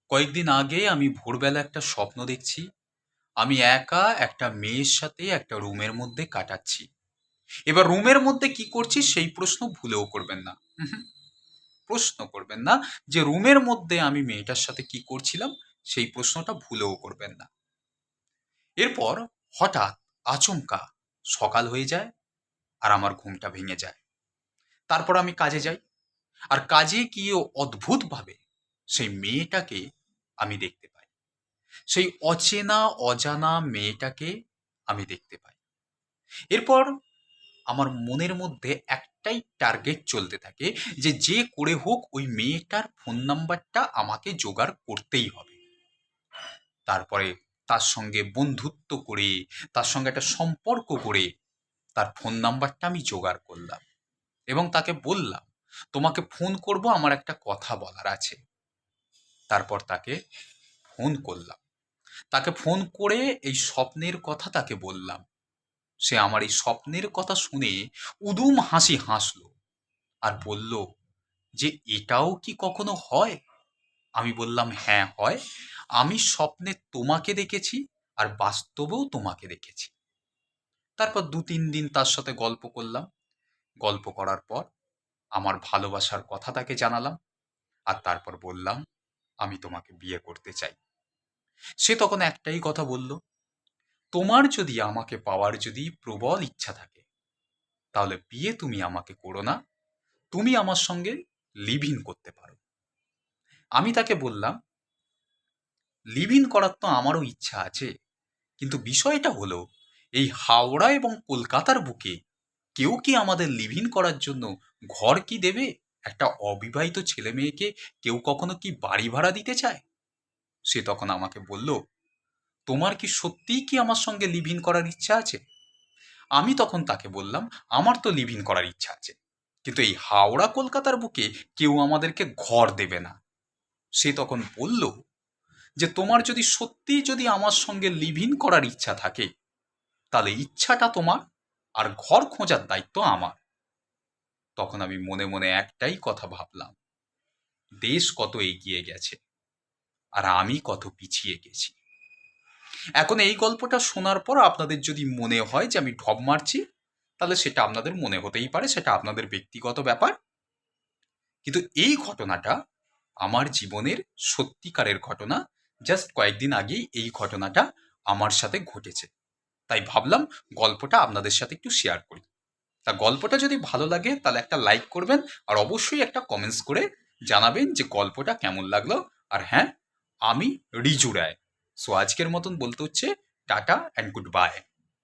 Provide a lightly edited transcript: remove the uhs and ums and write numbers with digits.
কয়েকদিন আগে আমি ভোরবেলা একটা স্বপ্ন দেখছি। আমি একা একটা মেয়ের সাথে একটা রুমের মধ্যে কাটাচ্ছি। এবার রুমের মধ্যে কি করছি সেই প্রশ্ন ভুলেও করবেন না। উহুম, প্রশ্ন করবেন না যে রুমের মধ্যে আমি মেয়েটার সাথে কি করছিলাম, সেই প্রশ্নটা ভুলেও করবেন না। এরপর হঠাৎ আচমকা সকাল হয়ে যায় আর আমার ঘুমটা ভেঙে যায়। তারপর আমি কাজে যাই। আর কাজে গিয়ে অদ্ভুতভাবে সেই মেয়েটাকে আমি দেখতে পাই। সেই অচেনা অজানা মেয়েটাকে আমি দেখতে পাই। এরপর আমার মনের মধ্যে একটাই টার্গেট চলতে থাকে যে, যে করে হোক ওই মেয়েটার ফোন নাম্বারটা আমাকে জোগাড় করতেই হবে। তারপরে তার সঙ্গে বন্ধুত্ব করে, তার সঙ্গে একটা সম্পর্ক গড়ে তার ফোন নাম্বারটা আমি জোগাড় করলাম এবং তাকে বললাম, "তোমাকে ফোন করব, আমার একটা কথা বলার আছে।" তারপর তাকে ফোন করলাম। তাকে ফোন করে এই স্বপ্নের কথা তাকে বললাম। সে আমার এই স্বপ্নের কথা শুনে উদুম হাসি হাসল আর বলল যে, "এটাও কি কখনো হয়?" আমি বললাম, "হ্যাঁ, হয়। আমি স্বপ্নে তোমাকে দেখেছি আর বাস্তবেও তোমাকে দেখেছি।" তারপর ২-৩ দিন তার সাথে গল্প করলাম। গল্প করার পর আমার ভালোবাসার কথা তাকে জানালাম। আর তারপর বললাম, "আমি তোমাকে বিয়ে করতে চাই।" সে তখন একটাই কথা বলল, "তোমার যদি আমাকে পাওয়ার যদি প্রবল ইচ্ছা থাকে, তাহলে বিয়ে তুমি আমাকে করো না। তুমি আমার সঙ্গে লিভ ইন করতে পারো।" আমি তাকে বললাম, "লিভ ইন করার তো আমারও ইচ্ছা আছে। কিন্তু বিষয়টা হলো, এই হাওড়া এবং কলকাতার বুকে কেউ কি আমাদের লিভ ইন করার জন্য ঘর কি দেবে? একটা অবিবাহিত ছেলেমেয়েকে কেউ কখনো কি বাড়ি ভাড়া দিতে চায়?" সে তখন আমাকে বলল, "তোমার কি সত্যিই কি আমার সঙ্গে লিভ ইন করার ইচ্ছা আছে?" আমি তখন তাকে বললাম, "আমার তো লিভ ইন করার ইচ্ছা আছে। কিন্তু এই হাওড়া কলকাতার বুকে কেউ আমাদেরকে ঘর দেবে না।" সে তখন বলল যে, "তোমার যদি সত্যিই যদি আমার সঙ্গে লিভ ইন করার ইচ্ছা থাকে, তাহলে ইচ্ছাটা তোমার আর ঘর খোঁজার দায়িত্ব আমার।" তখন আমি মনে মনে একটাই কথা ভাবলাম, দেশ কত এগিয়ে গেছে আর আমি কত পিছিয়ে গেছি। এখন এই গল্পটা শোনার পর আপনাদের যদি মনে হয় যে আমি ঢপ মারছি, তাহলে সেটা আপনাদের মনে হতেই পারে, সেটা আপনাদের ব্যক্তিগত ব্যাপার। কিন্তু এই ঘটনাটা আমার জীবনের সত্যিকারের ঘটনা। জাস্ট কয়েকদিন আগেই এই ঘটনাটা আমার সাথে ঘটেছে। তাই ভাবলাম গল্পটা আপনাদের সাথে একটু শেয়ার করি। তা গল্পটা যদি ভালো লাগে তাহলে একটা লাইক করবেন আর অবশ্যই একটা কমেন্টস করে জানাবেন যে গল্পটা কেমন লাগলো। আর হ্যাঁ, আমি রিজু রায়। সো আজকের মতন বলতে হচ্ছে টাটা অ্যান্ড গুড বাই।